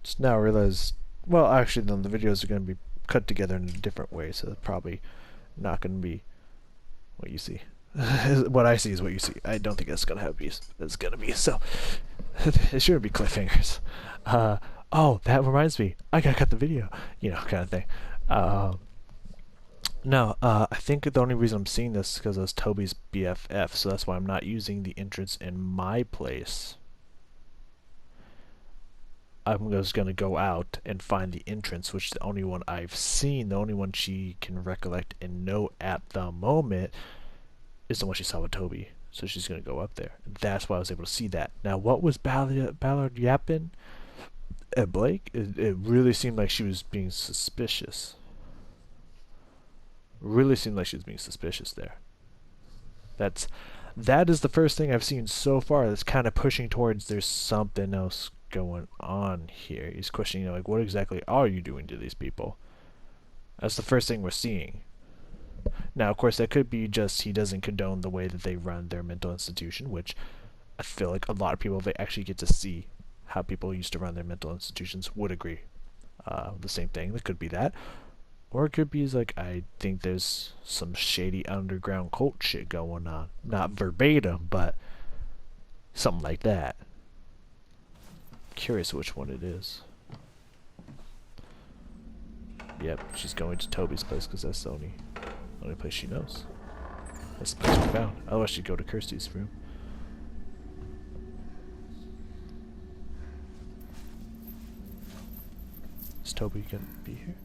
Just now realize, well, actually, then the videos are going to be cut together in a different way, so it's probably not going to be what you see. What I see is what you see. I don't think it's going to have be. It's going to be so. It shouldn't be cliffhangers. Oh, that reminds me. I gotta cut the video. Kind of thing. No, I think the only reason I'm seeing this is because it was Toby's BFF, so that's why I'm not using the entrance in my place. I'm just gonna go out and find the entrance, which is the only one I've seen, the only one she can recollect and know at the moment is the one she saw with Toby. So she's gonna go up there. That's why I was able to see that. Now, what was Ballard yapping at Blake? It really seemed like she was being suspicious. Really seemed like she was being suspicious there. That is the first thing I've seen so far that's kind of pushing towards there's something else going on here. He's questioning, like, what exactly are you doing to these people? That's the first thing we're seeing. Now, of course, that could be just he doesn't condone the way that they run their mental institution, which I feel like a lot of people, if they actually get to see how people used to run their mental institutions, would agree. The same thing. That could be that. Or it could be like, I think there's some shady underground cult shit going on. Not verbatim, but something like that. Curious which one it is. Yep, she's going to Toby's place because that's the only place she knows. That's the place we found. Otherwise she'd go to Kirsty's room. Is Toby gonna be here?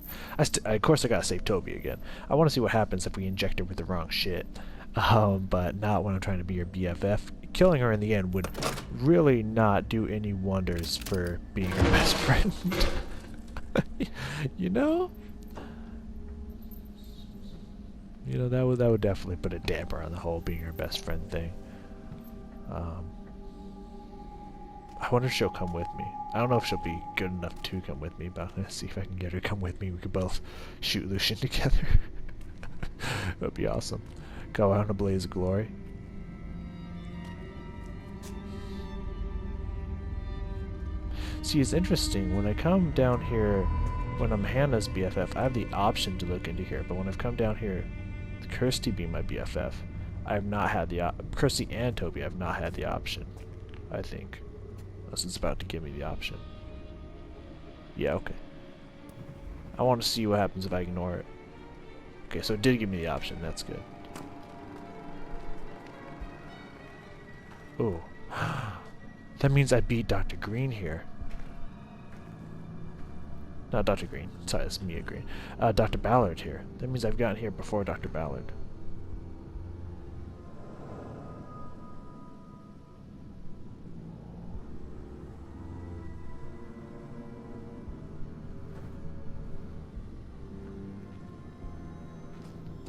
Of course I gotta save Toby again. I want to see what happens if we inject her with the wrong shit. But not when I'm trying to be her BFF. Killing her in the end would really not do any wonders for being her best friend. you know? That would definitely put a damper on the whole being her best friend thing. I wonder if she'll come with me. I don't know if she'll be good enough to come with me, but I'm gonna see if I can get her to come with me. We could both shoot Lucian together. That would be awesome. Go out in a blaze of glory. See, it's interesting. When I come down here, when I'm Hannah's BFF, I have the option to look into here. But when I've come down here, Kirsty being my BFF, I have not had the Kirsty and Toby. I've not had the option. I think, unless it's about to give me the option. Yeah, okay. I want to see what happens if I ignore it. Okay, so it did give me the option. That's good. Ooh. That means I beat Dr. Green here. Not Dr. Green. Sorry, it's Mia Green. Dr. Ballard here. That means I've gotten here before Dr. Ballard.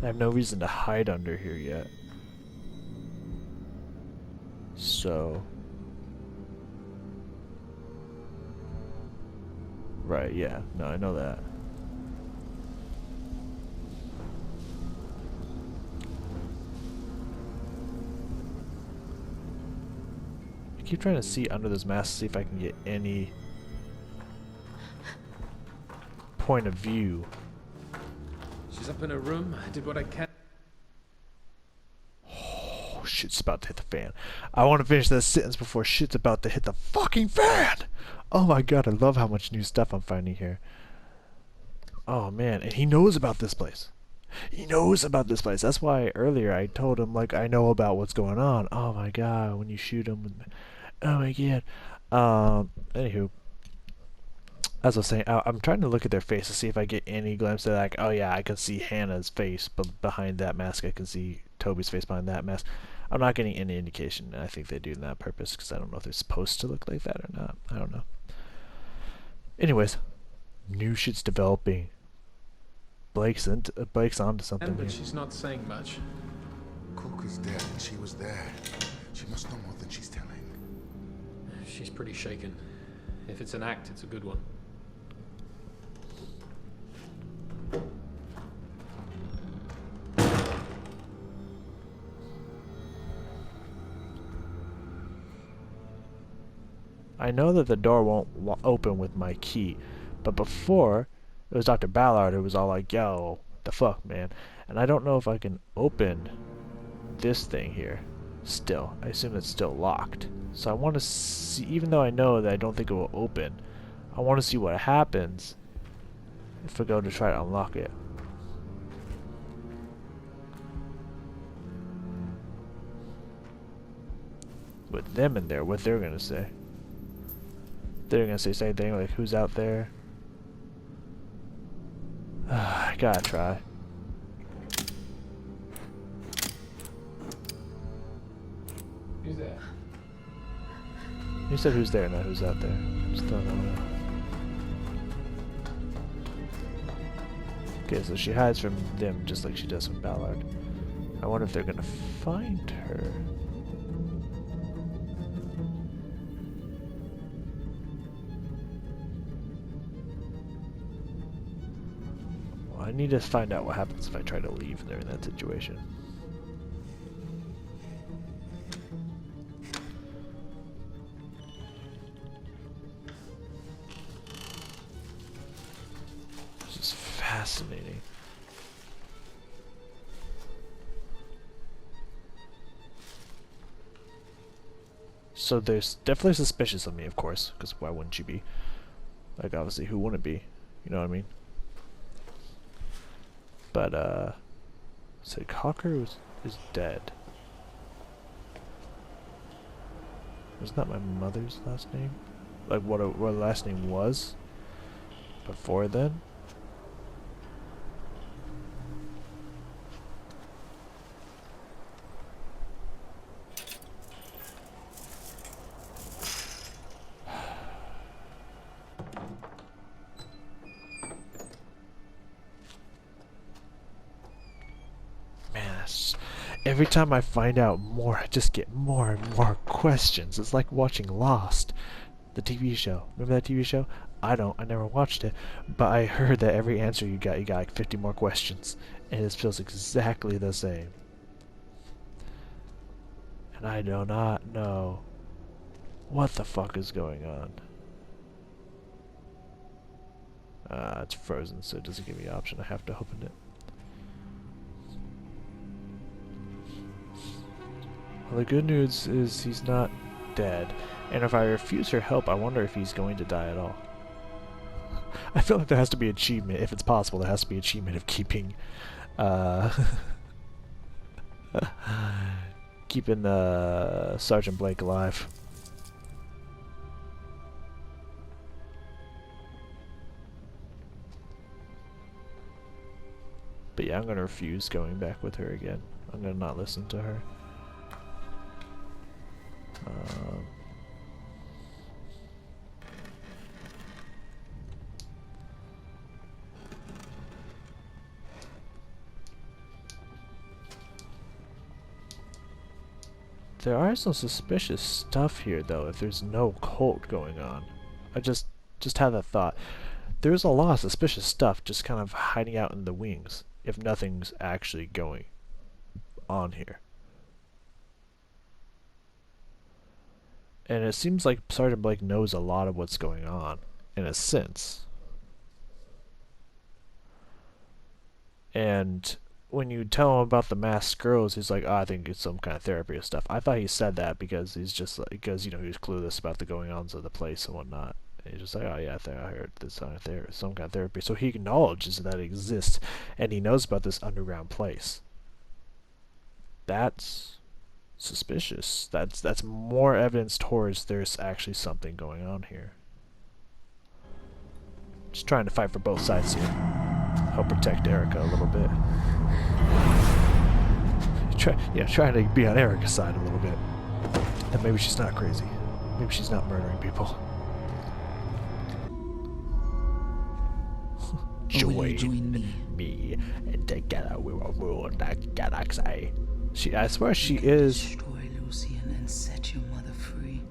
I have no reason to hide under here yet. So... Right, yeah. No, I know that. I keep trying to see under this mask to see if I can get any point of view. She's up in her room. I did what I can. Oh, shit's about to hit the fan. I want to finish that sentence before shit's about to hit the fucking fan! Oh my god, I love how much new stuff I'm finding here. Oh man, and he knows about this place. He knows about this place. That's why earlier I told him, like, I know about what's going on. Oh my god, when you shoot him. Oh my god. Anywho. As I was saying, I'm trying to look at their face to see if I get any glimpse of, like, oh yeah, I can see Hannah's face, but behind that mask I can see Toby's face behind that mask. I'm not getting any indication, and I think they do that on purpose, because I don't know if they're supposed to look like that or not. I don't know. Anyways, new shit's developing. Blake's onto something But here. she's not saying much. Cook is dead and she was there. She must know more than she's telling. She's pretty shaken. If it's an act, it's a good one. I know that the door won't open with my key, but before, it was Dr. Ballard who was all like, yo, the fuck, man? And I don't know if I can open this thing here still. I assume it's still locked. So I want to see, even though I know that I don't think it will open, I want to see what happens if I go to try to unlock it. With them in there, what they're gonna say. They're gonna say the same thing, like, who's out there? I gotta try. Who's that? You said who's there, not who's out there. Just don't know. Okay, so she hides from them just like she does from Ballard. I wonder if they're gonna find her. Well, I need to find out what happens if I try to leave and they're in that situation. This is fascinating. So there's definitely suspicious of me, of course, because why wouldn't you be? Like, obviously, who wouldn't be? You know what I mean? But, so Cocker is dead. Wasn't that my mother's last name? Like, what her last name was? Before then? Every time I find out more, I just get more and more questions. It's like watching Lost, the TV show. Remember that TV show? I never watched it, but I heard that every answer you got like 50 more questions. And it feels exactly the same. And I do not know what the fuck is going on. It's frozen, so it doesn't give me an option. I have to open it. Well, the good news is he's not dead, and if I refuse her help, I wonder if he's going to die at all. I feel like there has to be an achievement, if it's possible, there has to be an achievement of keeping, keeping Sergeant Blake alive. But yeah, I'm gonna refuse going back with her again. I'm gonna not listen to her. There are some suspicious stuff here, though, if there's no cult going on. I just had that thought. There's a lot of suspicious stuff just kind of hiding out in the wings, if nothing's actually going on here. And it seems like Sergeant Blake knows a lot of what's going on, in a sense. And when you tell him about the masked girls, he's like, oh, I think it's some kind of therapy or stuff. I thought he said that because he's just like, because, you know, he was clueless about the going-ons of the place and whatnot. And he's just like, oh yeah, I heard this some kind of therapy. So he acknowledges that it exists, and he knows about this underground place. That's suspicious. That's more evidence towards there's actually something going on here. Just trying to fight for both sides here. Help protect Erica a little bit. Trying to be on Erica's side a little bit. And maybe she's not crazy. Maybe she's not murdering people. Join me, and together we will rule the galaxy. I swear she is. Destroy Lucian and set your mother free.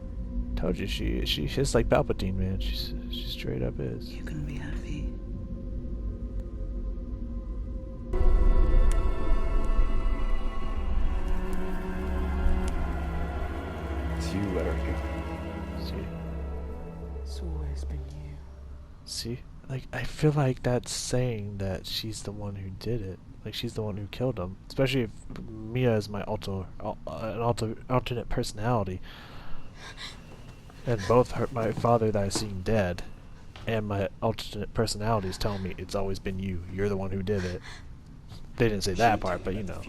Told you she is like Palpatine, man. She straight up is. You can be happy. It's you, Erica. See. See? Like, I feel like that's saying that she's the one who did it. Like, she's the one who killed him. Especially if Mia is my alternate personality. And both my father that I've seen dead and my alternate personalities telling me it's always been you. You're the one who did it. They didn't say that part, but you know.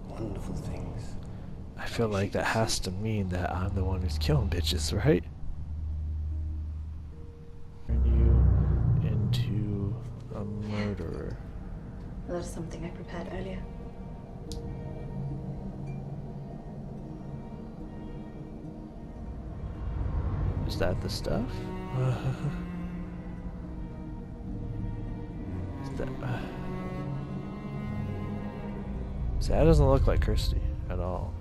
Wonderful things. I feel like that has to mean that I'm the one who's killing bitches, right? Turn you into a murderer. Well, that's something I prepared earlier. Is that the stuff? Is that, see, that doesn't look like Kirsty at all.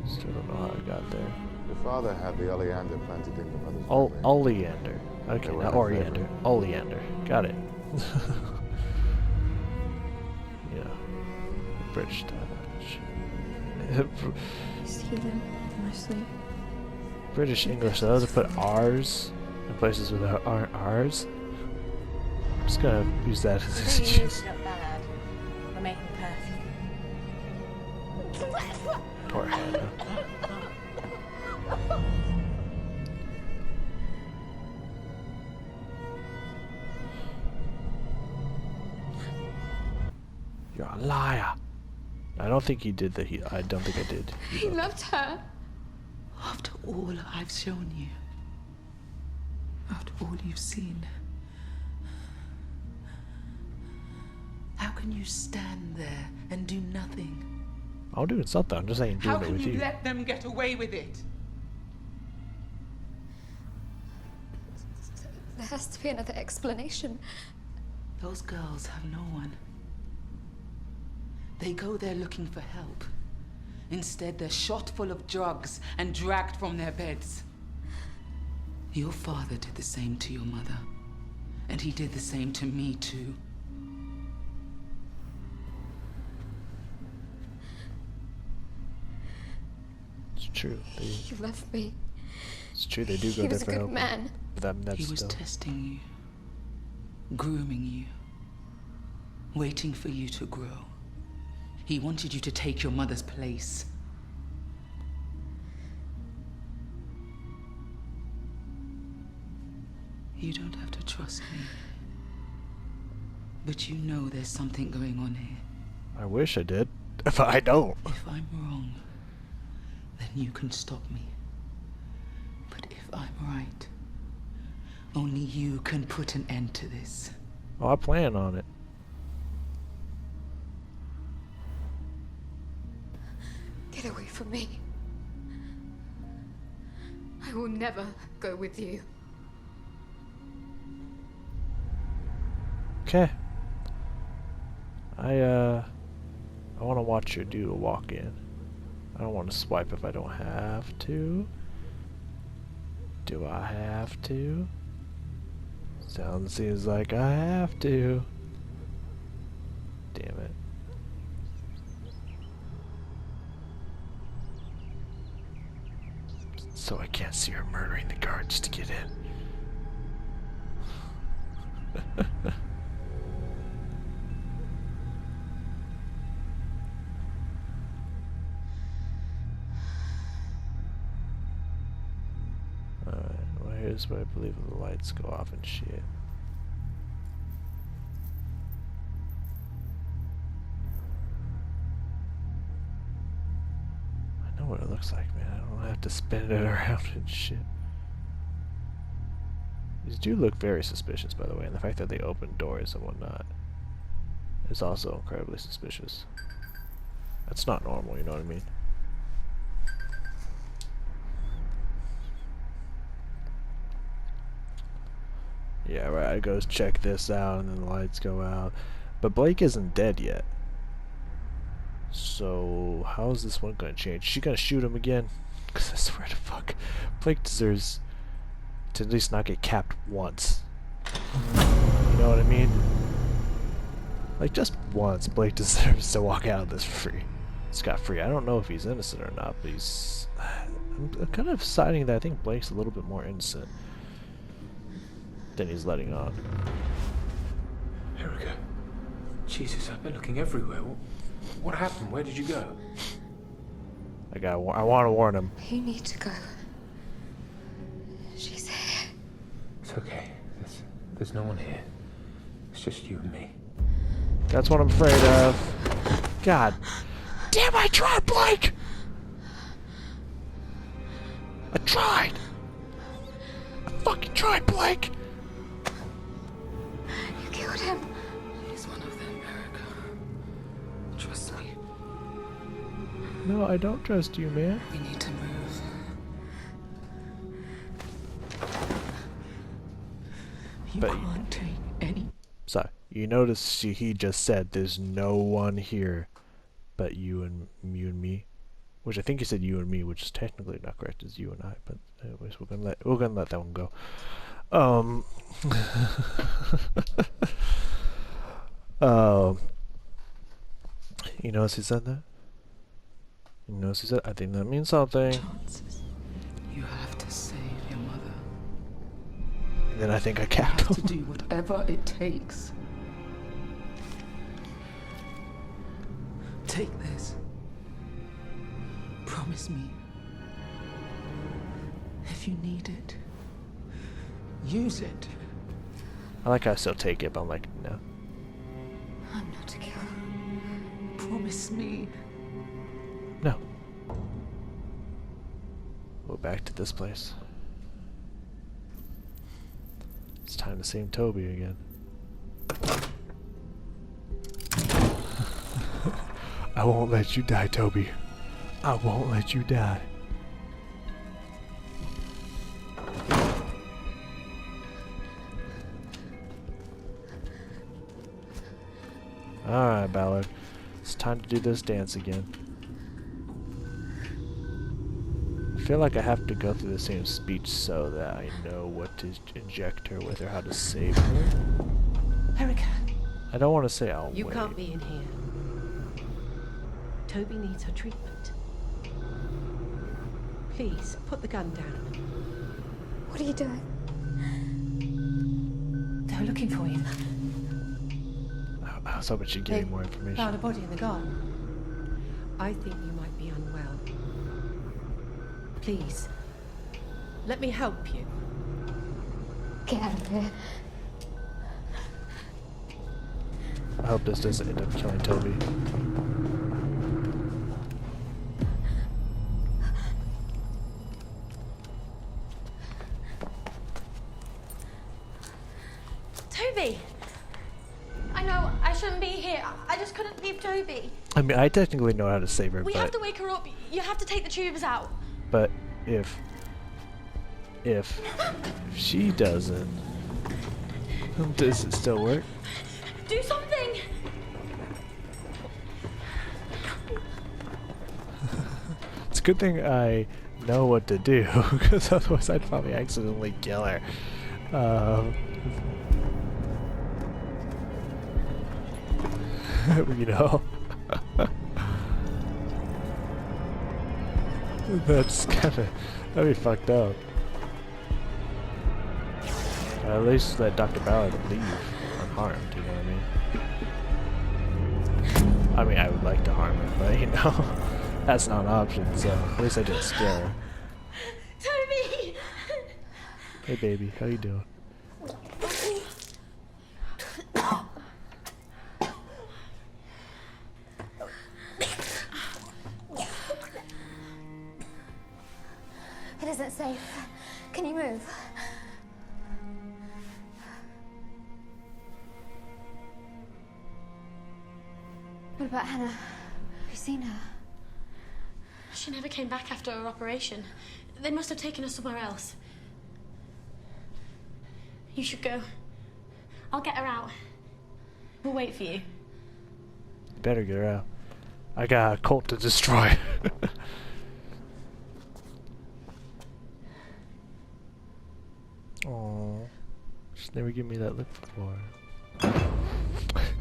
Still don't know how I got there. Your father had the oleander planted in your mother's family. Oleander. Okay, They were not her Oriander. favorite. Oleander. Got it. Yeah. British touch. See them in my sleep. British English, though, to put R's in places where there aren't R's. I'm just gonna use that as an excuse. Not bad. We're making perfume. Poor Hannah. You're a liar. I don't think he did the I don't think I did. He loved her. After all I've shown you, after all you've seen, how can you stand there and do nothing? I'm doing something. I'm just saying How doing it can with you you. let them get away with it? There has to be another explanation. Those girls have no one. They go there looking for help. Instead, they're shot full of drugs and dragged from their beds. Your father did the same to your mother. And he did the same to me, too. It's true. He loved me. It's true. They do go He there was a for good help. man. But that's He was still. testing you, grooming you, waiting for you to grow. He wanted you to take your mother's place. You don't have to trust me. But you know there's something going on here. I wish I did, but I don't. If I'm wrong, then you can stop me. But if I'm right, only you can put an end to this. Oh, I plan on it. Get away from me. I will never go with you. Okay. I want to watch your dude walk in. I don't want to swipe if I don't have to. Do I have to? Seems like I have to. Damn it. So I can't see her murdering the guard just to get in. Alright, well here's where I believe the lights go off and shit. I know what it looks like, man. I don't have to spin it around and shit. These do look very suspicious, by the way, and the fact that they open doors and whatnot is also incredibly suspicious. That's not normal, you know what I mean? Yeah, right, I goes check this out and then the lights go out. But Blake isn't dead yet. So, how is this one gonna change? Is she gonna shoot him again? Because I swear to fuck, Blake deserves to at least not get capped once. You know what I mean? Like, just once, Blake deserves to walk out of this free. Scot-free. I don't know if he's innocent or not, but he's... I'm kind of siding that I think Blake's a little bit more innocent than he's letting on. Erica. Jesus, I've been looking everywhere. What happened? Where did you go? I want to warn him. You need to go. She's here. It's okay. There's no one here. It's just you and me. That's what I'm afraid of. God damn, I tried, Blake! I tried! I fucking tried, Blake! You killed him. He's one of them, Erica. Trust me. No, I don't trust you, man. We need to move. You But- can't take any. So, you notice he just said there's no one here but you and me. Which I think he said you and me, which is technically not correct, it's you and I, but anyways, we're gonna let that one go. You notice he said that? You notice he said, I think that means something. Chances. You have to save your mother. And then I think I You capped have to him. do whatever it takes. Take this. Promise me. If you need it, use it. I like how I still take it, but I'm like, no. I'm not a killer. Promise me. No. Go back to this place. It's time to save Toby again. I won't let you die, Toby. I won't let you die. Alright, Ballard. It's time to do this dance again. I feel like I have to go through the same speech so that I know what to inject her with or how to save her. Erica, I don't want to say I'll you wait. can't be in here. Toby needs her treatment. Please, put the gun down. What are you doing? They're looking for you. I was hoping she'd give me more Found a information. body in the garden. I think you might be unwell. Please, let me help you. Get out of here. I hope this doesn't end up killing Toby. Toby! I know, I shouldn't be here. I just couldn't leave Toby. I mean, I technically know how to save her, We have but to wake her up. You have to take the tubes out. but if she doesn't, does it still work? Do something! It's a good thing I know what to do, because otherwise I'd probably accidentally kill her. You know. That's kinda... that'd be fucked up. At least let Dr. Ballard leave unharmed, you know what I mean? I would like to harm her, but you know, that's not an option, so at least I didn't scare her. Toby! Hey baby, how you doing? It isn't safe. Can you move? What about Hannah? Have you seen her? She never came back after her operation. They must have taken her somewhere else. You should go. I'll get her out. We'll wait for you. Better get her out. I got a cult to destroy. Aww. Just never give me that look before.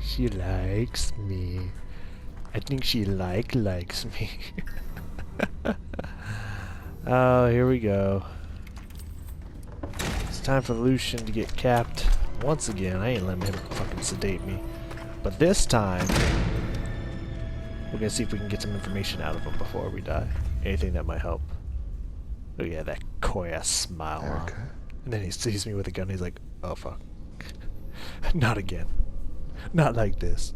She likes me. I think she likes me. Oh, here we go. It's time for Lucian to get capped once again. I ain't letting him fucking sedate me. But this time, we're gonna see if we can get some information out of him before we die. Anything that might help. Oh yeah, that coy-ass smile. Erica? And then he sees me with a gun, he's like, oh fuck. Not again. Not like this.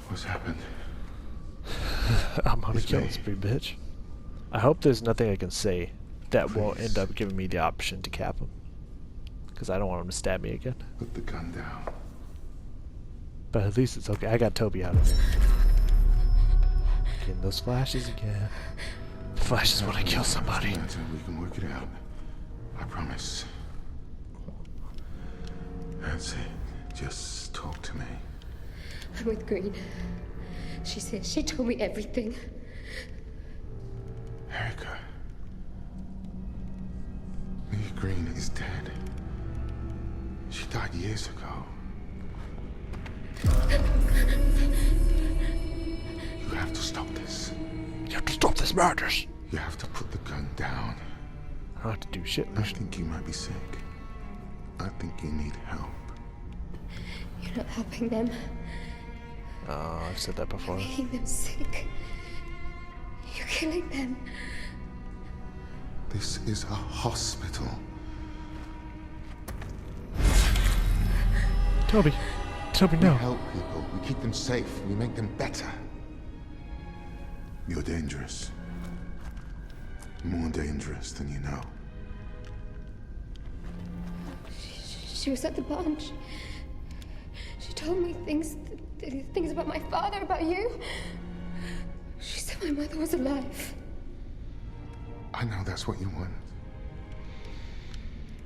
What's happened? I'm gonna It's kill me. this big bitch. I hope there's nothing I can say that won't end up giving me the option to cap him. Because I don't want him to stab me again. Put the gun down. But at least it's okay. I got Toby out of here. Getting those flashes again. Flashes when I kill somebody. We can work it out. I promise. That's it. Just talk to me. I'm with Green. She's here. She told me everything. Erica. Lee Green is dead. She died years ago. You have to stop this. You have to stop this murders. You have to put the gun down. I don't have to do shit. I think you might be sick. I think you need help. You're not helping them. Oh, I've said that before. Making them sick. You're killing them. This is a hospital. Toby. Toby, We no. help people. We keep them safe. We make them better. You're dangerous. More dangerous than you know. She was at the barn. She told me things about my father, about you. She said my mother was alive. I know that's what you want.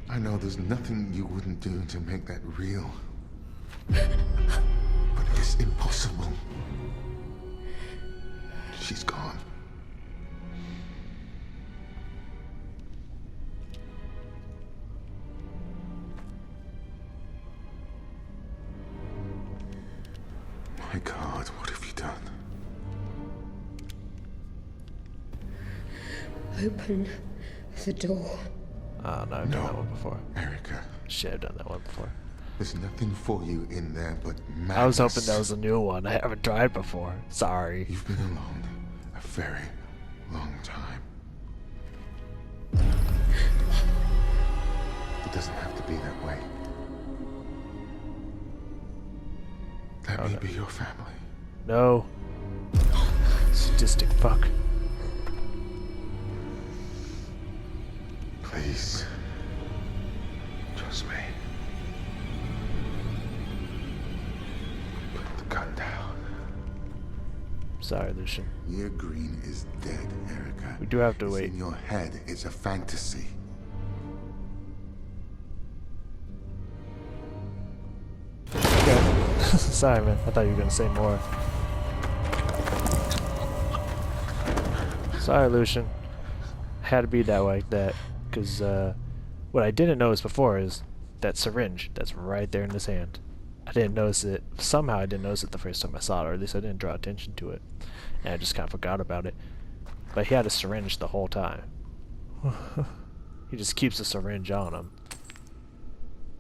I know there's nothing you wouldn't do to make that real. But it's impossible. She's gone. My God, what have you done? Open the door. Oh, no, I've done that one before. Erica, Shit, I've done that one before. there's nothing for you in there but madness. I was hoping that was a new one. I haven't tried before. Sorry. You've been alone a very long time. It doesn't have to be that way. Let me be your family. No. Sadistic fuck. Please. Trust me. Put the gun down. Sorry, Lucian. Year Green is dead, Erica. We do have to It's wait. in your head. It's a fantasy. Sorry, man. I thought you were gonna say more. Sorry, Lucian. Had to be that like that, because what I didn't notice before is that syringe that's right there in his hand. I didn't notice it. Somehow I didn't notice it the first time I saw it, or at least I didn't draw attention to it, and I just kind of forgot about it. But he had a syringe the whole time. He just keeps the syringe on him.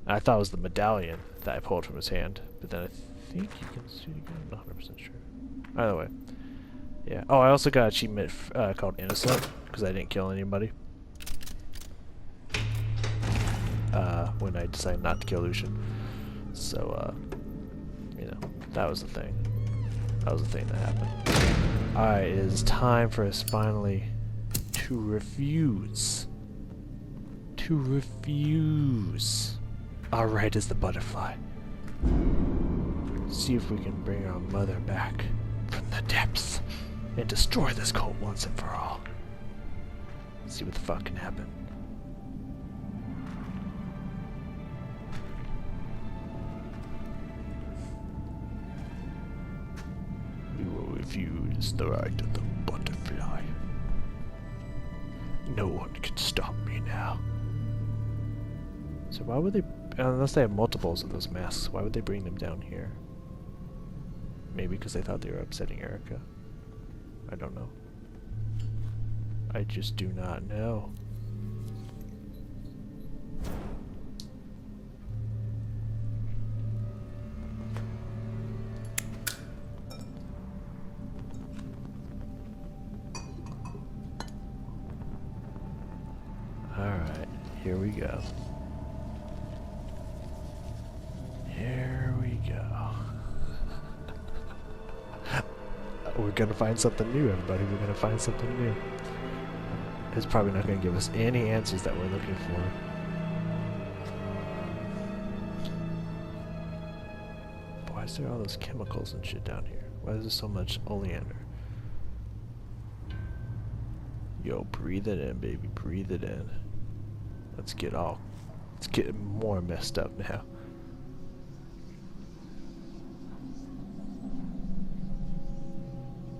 I thought it was the medallion that I pulled from his hand, but then I think you can see it again. I'm not 100% sure. Either way. Yeah. Oh, I also got an achievement called Innocent, because I didn't kill anybody. When I decided not to kill Lucian. So, you know, that was the thing. That was the thing that happened. Alright, it is time for us finally to refuse. To refuse. Our right is the butterfly. See if we can bring our mother back from the depths and destroy this cult once and for all. See what the fuck can happen. We will refuse the right of the butterfly. No one can stop me now. So why would they, unless they have multiples of those masks, why would they bring them down here? Maybe because they thought they were upsetting Erica. I don't know. I just do not know. Alright, here we go. Here we go. We're gonna find something new, everybody. We're gonna find something new. It's probably not gonna give us any answers that we're looking for. But why is there all those chemicals and shit down here? Why is there so much oleander? Yo, breathe it in, baby. Breathe it in. Let's get more messed up now.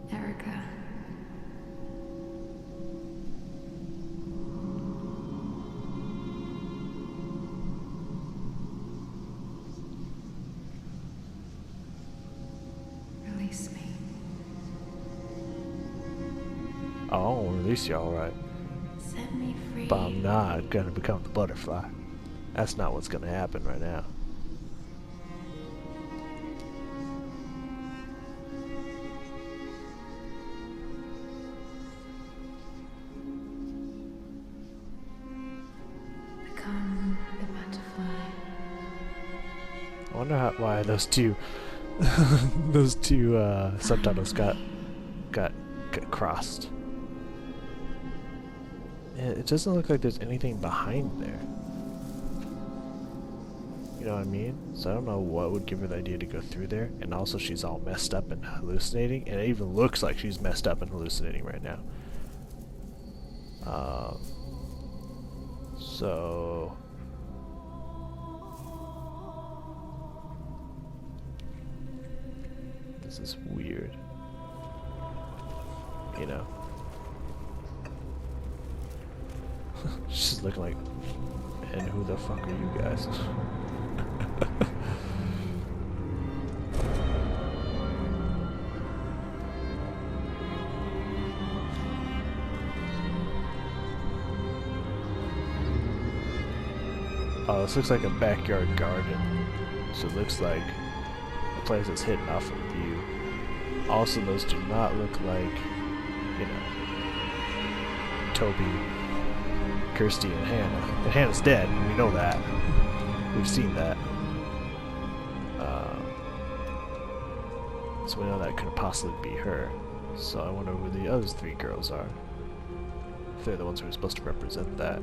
Erica. Release me. I won't release you, alright. Set me free. But I'm not gonna become the butterfly. That's not what's gonna happen right now. Become the butterfly. I wonder why those two subtitles got crossed. It doesn't look like there's anything behind there. You know what I mean? So I don't know what would give her the idea to go through there. And also she's all messed up and hallucinating. And it even looks like she's messed up and hallucinating right now. So... this is weird. You know? She's looking like, and who the fuck are you guys? Oh, this looks like a backyard garden. So it looks like a place that's hidden off from view. Also, those do not look like, you know, Toby, Kirsty, and Hannah. And Hannah's dead, we know that. We've seen that. So we know that couldn't possibly be her. So I wonder who the other three girls are. If they're the ones who are supposed to represent that.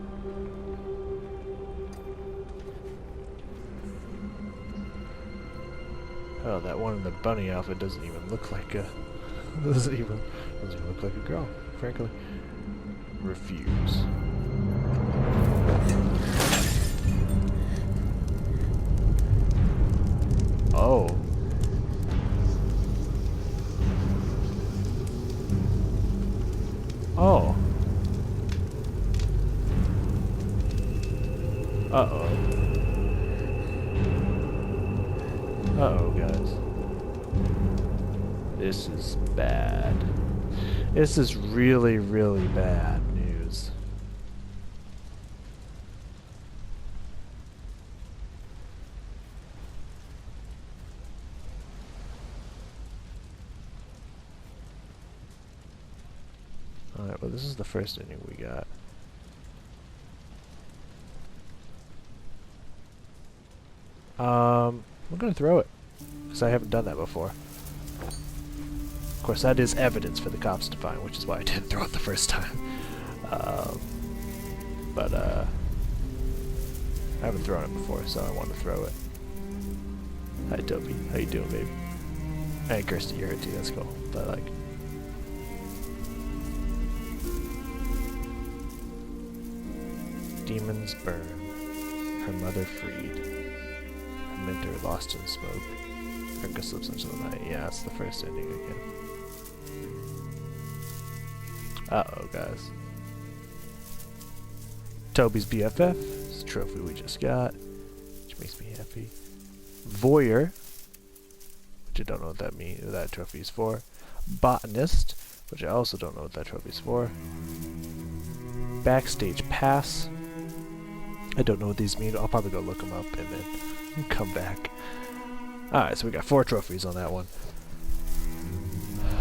Oh, that one in the bunny outfit doesn't even look like a... doesn't even look like a girl, frankly. Refuse. Oh. Oh. Uh-oh. Uh-oh, guys. This is bad. This is really, really bad news. Alright, well, this is the first ending we got. I'm gonna throw it, because I haven't done that before. Of course, that is evidence for the cops to find, which is why I didn't throw it the first time. I haven't thrown it before, so I want to throw it. Hi, Tobi. How you doing, baby? Hey, Kirsty, you're here too. That's cool. But, like... demons burn. Her mother freed. Her mentor lost in smoke. Erica slips into the night. Yeah, it's the first ending again. Uh-oh, guys. Tobi's BFF. It's a trophy we just got. which makes me happy. Voyeur, which I don't know what that means, what that trophy is for. Botanist, which I also don't know what that trophy is for. Backstage pass. I don't know what these mean. I'll probably go look them up and then come back. Alright, so we got 4 trophies on that one.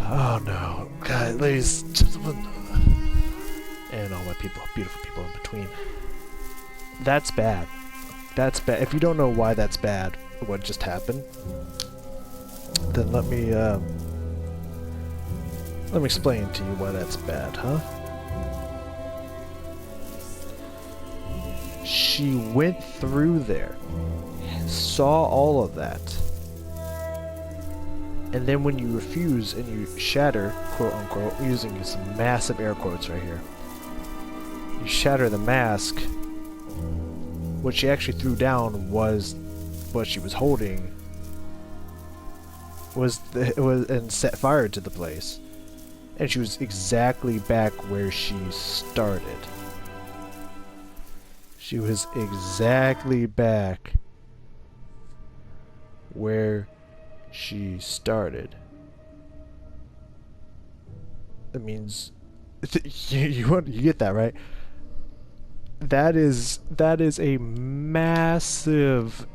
Oh no. God, ladies, gentlemen, and all my people, beautiful people in between. That's bad. That's bad. If you don't know why that's bad, what just happened, then let me explain to you why that's bad, huh? She went through there, saw all of that, and then when you refuse and you shatter, quote unquote, using some massive air quotes right here, you shatter the mask, what she actually threw down was what she was holding, and set fire to the place. And she was exactly back where she started. She was exactly back where she started. That means you get that, right? That is a massive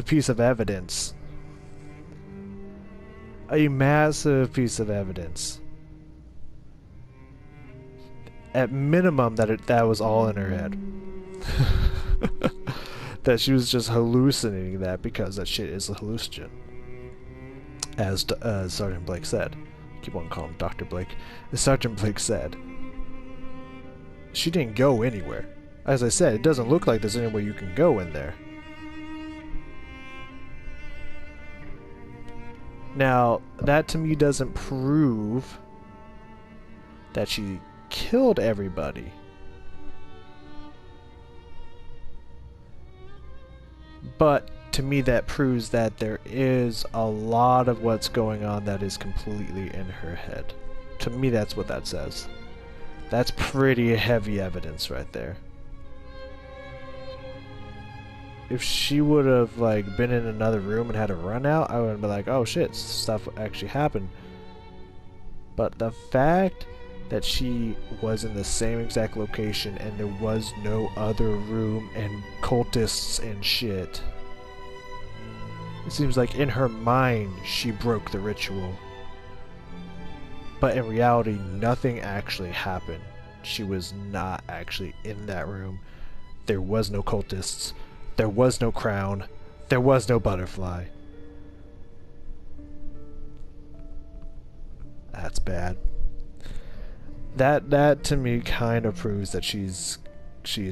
piece of evidence. A massive piece of evidence. At minimum, that was all in her head. That she was just hallucinating that because that shit is a hallucinogen. As Sergeant Blake said. I keep on calling him Dr. Blake. As Sergeant Blake said, she didn't go anywhere. As I said, it doesn't look like there's anywhere you can go in there. Now, that to me doesn't prove that she killed everybody. But to me that proves that there is a lot of what's going on that is completely in her head. To me that's what that says. That's pretty heavy evidence right there. If she would have like been in another room and had a run out, I would have been like, oh shit, stuff actually happened. But the fact that she was in the same exact location and there was no other room and cultists and shit, it seems like in her mind she broke the ritual. But in reality, nothing actually happened. She was not actually in that room. There was no cultists. There was no crown. There was no butterfly. That's bad. That to me kind of proves that she is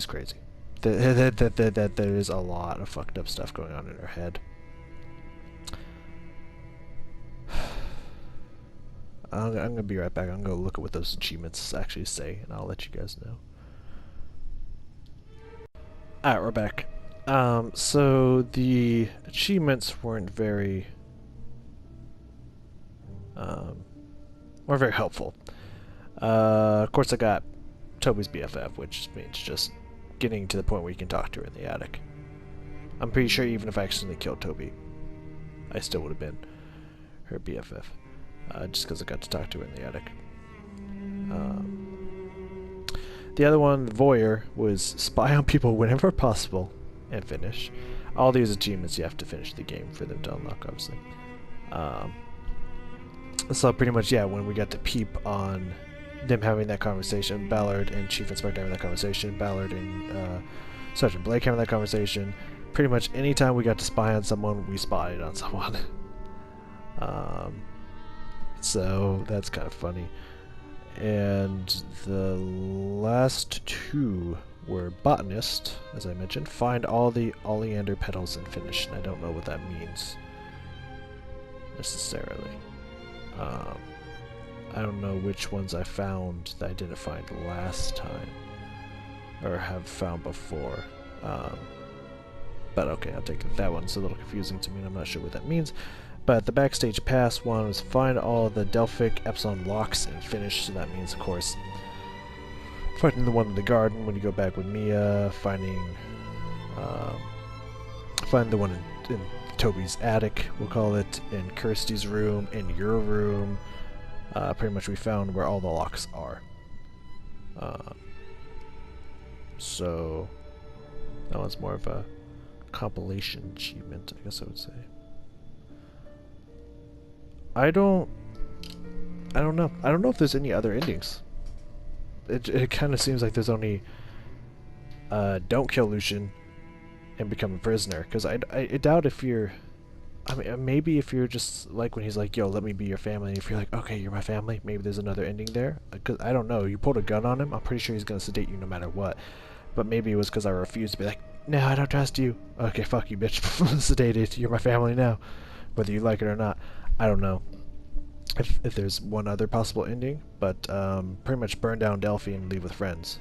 crazy. That there is a lot of fucked up stuff going on in her head. I'm gonna be right back. I'm gonna look at what those achievements actually say, and I'll let you guys know. Alright, we're back. So the achievements weren't very helpful. Of course I got Tobi's BFF, which means just getting to the point where you can talk to her in the attic. I'm pretty sure even if I accidentally killed Tobi, I still would have been her BFF. Just because I got to talk to her in the attic. The other one, Voyeur, was spy on people whenever possible and finish. All these achievements you have to finish the game for them to unlock, obviously. So pretty much, yeah, when we got to peep on them having that conversation, Ballard and Chief Inspector having that conversation, Ballard and Sergeant Blake having that conversation, pretty much anytime we got to spy on someone, we spied on someone. So that's kind of funny. And the last two were Botanist, as I mentioned. Find all the oleander petals and finish. And I don't know what that means necessarily. I don't know which ones I found that I didn't find last time, or have found before. But okay, I'll take it. That one's a little confusing to me, and I'm not sure what that means. But the backstage pass one was find all the Delphic Epsilon locks and finish, so that means, of course, finding the one in the garden when you go back with Mia, finding Find the one in Toby's attic, we'll call it, in Kirsty's room, in your room. Pretty much we found where all the locks are. So that one's more of a compilation achievement, I guess I would say. I don't know. I don't know if there's any other endings. It kind of seems like there's only don't kill Lucian and become a prisoner. Because I doubt if you're... I mean, maybe if you're just like when he's like, yo, let me be your family. And if you're like, okay, you're my family, maybe there's another ending there. Because I don't know. You pulled a gun on him. I'm pretty sure he's going to sedate you no matter what. But maybe it was because I refused to be like, no, I don't trust you. Okay, fuck you, bitch. Sedated. You're my family now. Whether you like it or not. I don't know if there's one other possible ending. But pretty much burn down Delphi and leave with friends.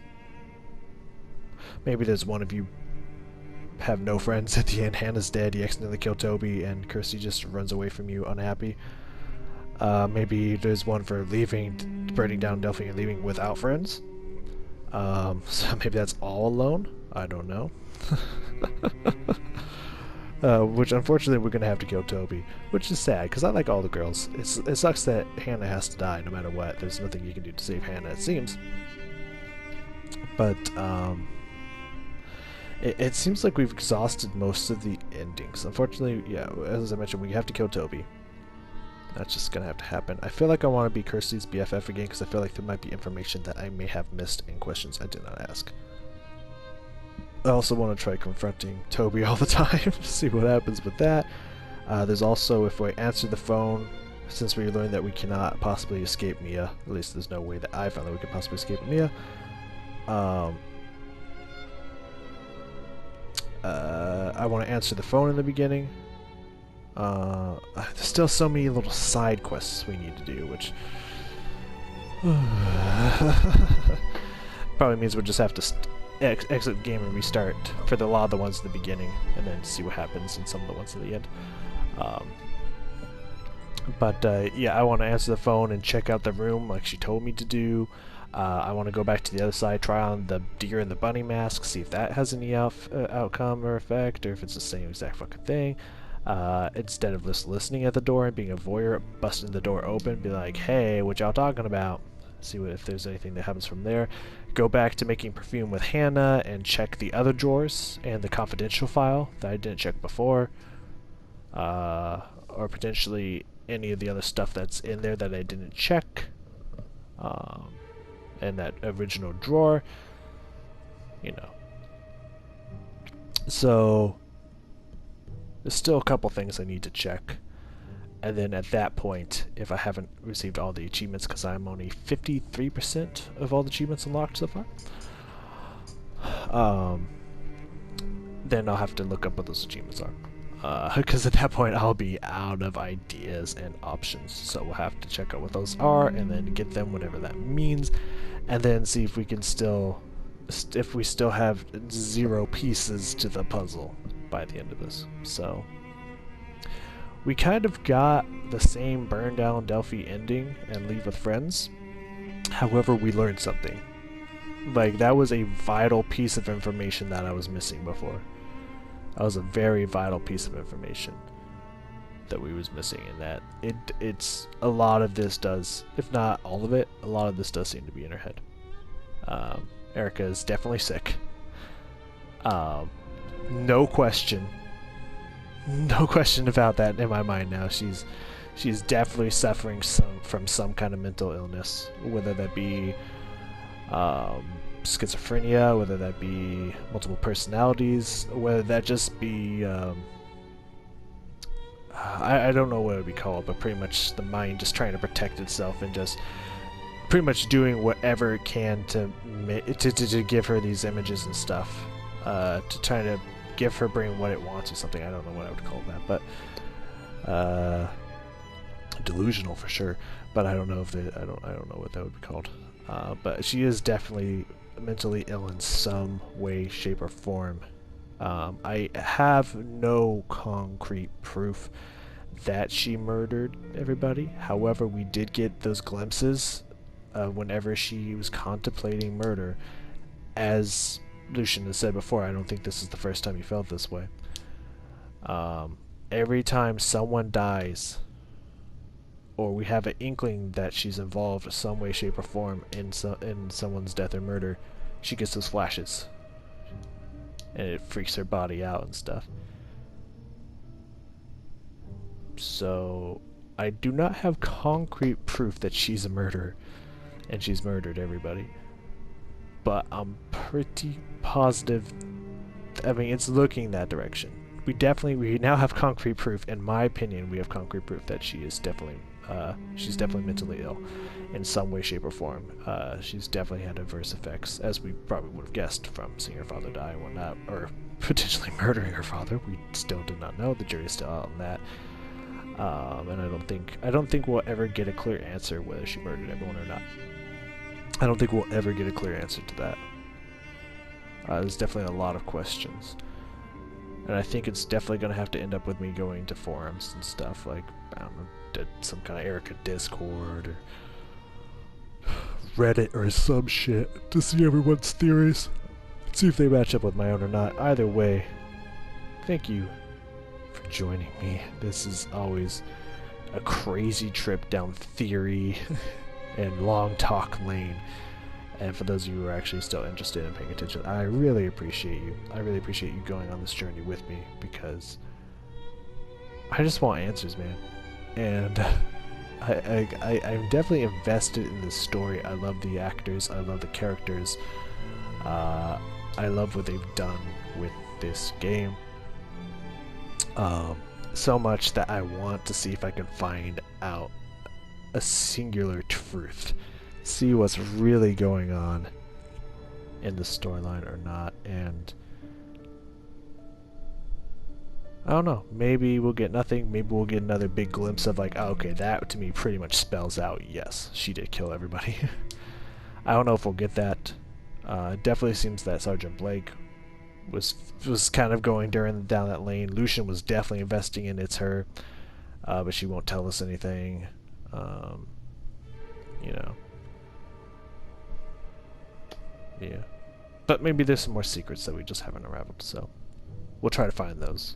Maybe there's one of you have no friends at the end. Hannah's dead, you accidentally kill Toby, and Kirsty just runs away from you unhappy. Maybe there's one for leaving, burning down Delphi and leaving without friends. So maybe that's all alone? I don't know. Which unfortunately we're gonna have to kill Toby, which is sad, because I like all the girls. It sucks that Hannah has to die no matter what. There's nothing you can do to save Hannah, it seems. But, it seems like we've exhausted most of the endings. Unfortunately, yeah, as I mentioned, we have to kill Toby. That's just gonna have to happen. I feel like I want to be Kirsty's BFF again, because I feel like there might be information that I may have missed and questions I did not ask. I also want to try confronting Toby all the time, see what happens with that. There's also, if we answer the phone, since we learned that we cannot possibly escape Mia, at least there's no way that I found that we could possibly escape Mia. I want to answer the phone in the beginning. There's still so many little side quests we need to do, which probably means we'll just have to exit the game and restart for a lot of the ones in the beginning, and then see what happens in some of the ones at the end. Yeah, I want to answer the phone and check out the room like she told me to do. I want to go back to the other side, try on the deer and the bunny mask, see if that has any outcome or effect, or if it's the same exact fucking thing. Instead of just listening at the door and being a voyeur, busting the door open, be like, hey, what y'all talking about? See if there's anything that happens from there. Go back to making perfume with Hannah and check the other drawers and the confidential file that I didn't check before. Or potentially any of the other stuff that's in there that I didn't check. And that original drawer, you know. So there's still a couple things I need to check, and then at that point, if I haven't received all the achievements, because I'm only 53% of all the achievements unlocked so far, then I'll have to look up what those achievements are. Because at that point I'll be out of ideas and options, so we'll have to check out what those are and then get them, whatever that means, and then see if we can still if we still have 0 pieces to the puzzle by the end of this. So we kind of got the same burn down Delphi ending and leave with friends, however we learned something. Like, that was a vital piece of information that I was missing before. That was a very vital piece of information that we was missing, and that it's a lot of this does, if not all of it, a lot of this does seem to be in her head. Erica is definitely sick. No question about that in my mind now. She's definitely suffering from some kind of mental illness, whether that be schizophrenia, whether that be multiple personalities, whether that just be I don't know what it would be called, but pretty much the mind just trying to protect itself and just pretty much doing whatever it can to give her these images and stuff, to try to give her brain what it wants or something. I don't know what I would call that, but delusional for sure. But I don't know if I don't know what that would be called. But she is definitely mentally ill in some way, shape, or form. I have no concrete proof that she murdered everybody. However, we did get those glimpses whenever she was contemplating murder, as Lucian has said before, I don't think this is the first time he felt this way. Every time someone dies, or we have an inkling that she's involved some way, shape, or form in someone's death or murder, she gets those flashes. And it freaks her body out and stuff. So, I do not have concrete proof that she's a murderer, and she's murdered everybody. But I'm pretty positive, I mean, it's looking that direction. We now have concrete proof, in my opinion, we have concrete proof that she's definitely mentally ill in some way, shape, or form. She's definitely had adverse effects, as we probably would have guessed from seeing her father die and whatnot, or potentially murdering her father. We still do not know. The jury's still out on that. And I don't think we'll ever get a clear answer whether she murdered everyone or not. I don't think we'll ever get a clear answer to that. There's definitely a lot of questions. And I think it's definitely going to have to end up with me going to forums and stuff, like, I don't know, some kind of Erica Discord, or Reddit, or some shit, to see everyone's theories. See if they match up with my own or not. Either way, thank you for joining me. This is always a crazy trip down theory and long talk lane. And for those of you who are actually still interested in paying attention, I really appreciate you. I really appreciate you going on this journey with me, because I just want answers, man. And I'm definitely invested in this story. I love the actors. I love the characters. I love what they've done with this game. So much that I want to see if I can find out a singular truth. See what's really going on in the storyline or not, and I don't know, maybe we'll get nothing, maybe we'll get another big glimpse of like, oh, okay, that to me pretty much spells out, yes, she did kill everybody. I don't know if we'll get that. It definitely seems that Sergeant Blake was kind of going down that lane. Lucian was definitely investing in it's her, but she won't tell us anything. You know. Yeah. But maybe there's some more secrets that we just haven't unraveled, so we'll try to find those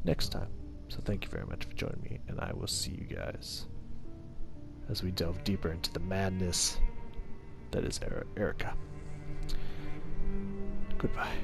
next time. So thank you very much for joining me, and I will see you guys as we delve deeper into the madness that is Erica. Goodbye.